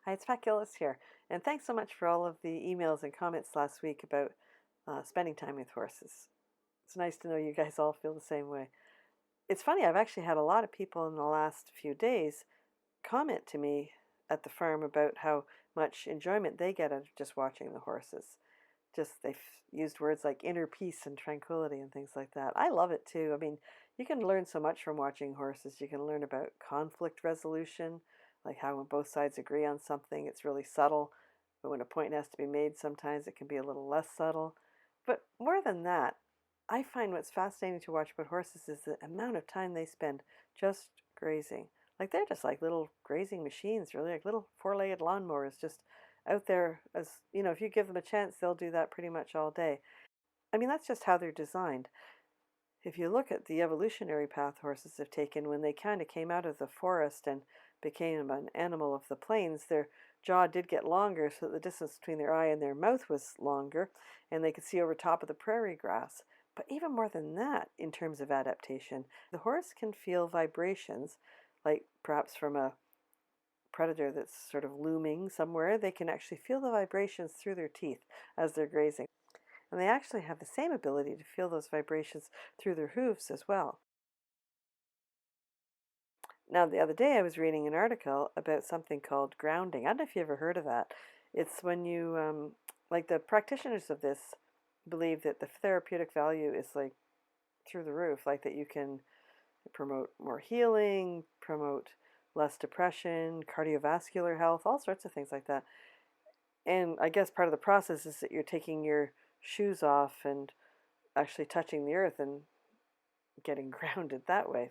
Hi, it's Pat Gillis here, and thanks so much for all of the emails and comments last week about spending time with horses. It's nice to know you guys all feel the same way. It's funny, I've actually had a lot of people in the last few days comment to me at the farm about how much enjoyment they get out of just watching the horses. Just they've used words like inner peace and tranquility and things like that. I love it too. I mean, you can learn so much from watching horses. You can learn about conflict resolution, like how when both sides agree on something, it's really subtle, but when a point has to be made, sometimes it can be a little less subtle. But more than that, I find what's fascinating to watch about horses is the amount of time they spend just grazing. Like they're just like little grazing machines, really, like little four-legged lawnmowers just out there. As you know, if you give them a chance, they'll do that pretty much all day. I mean, that's just how they're designed. If you look at the evolutionary path horses have taken when they kind of came out of the forest and became an animal of the plains, their jaw did get longer so that the distance between their eye and their mouth was longer and they could see over top of the prairie grass. But even more than that, in terms of adaptation, the horse can feel vibrations, like perhaps from a predator that's sort of looming somewhere. They can actually feel the vibrations through their teeth as they're grazing. And they actually have the same ability to feel those vibrations through their hooves as well. Now, the other day I was reading an article about something called grounding. I don't know if you ever heard of that. It's when you, like the practitioners of this believe that the therapeutic value is like through the roof, like that you can promote more healing, promote less depression, cardiovascular health, all sorts of things like that. And I guess part of the process is that you're taking your shoes off and actually touching the earth and getting grounded that way.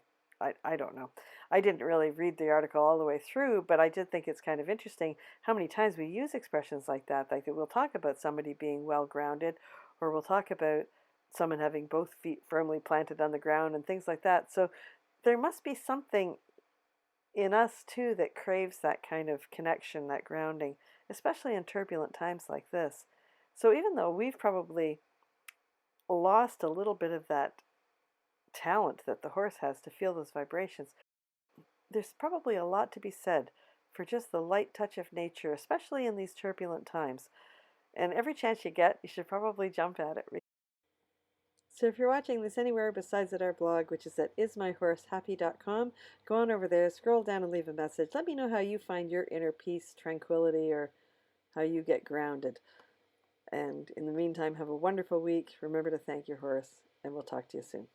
I don't know. I didn't really read the article all the way through, but I did think it's kind of interesting how many times we use expressions like that. Like that we'll talk about somebody being well grounded, or we'll talk about someone having both feet firmly planted on the ground and things like that. So there must be something in us too that craves that kind of connection, that grounding, especially in turbulent times like this. So even though we've probably lost a little bit of that talent that the horse has to feel those vibrations, there's probably a lot to be said for just the light touch of nature, especially in these turbulent times. And every chance you get, you should probably jump at it. So if you're watching this anywhere besides at our blog, which is at ismyhorsehappy.com, go on over there, scroll down and leave a message. Let me know how you find your inner peace, tranquility, or how you get grounded. And in the meantime, have a wonderful week. Remember to thank your horse, and we'll talk to you soon.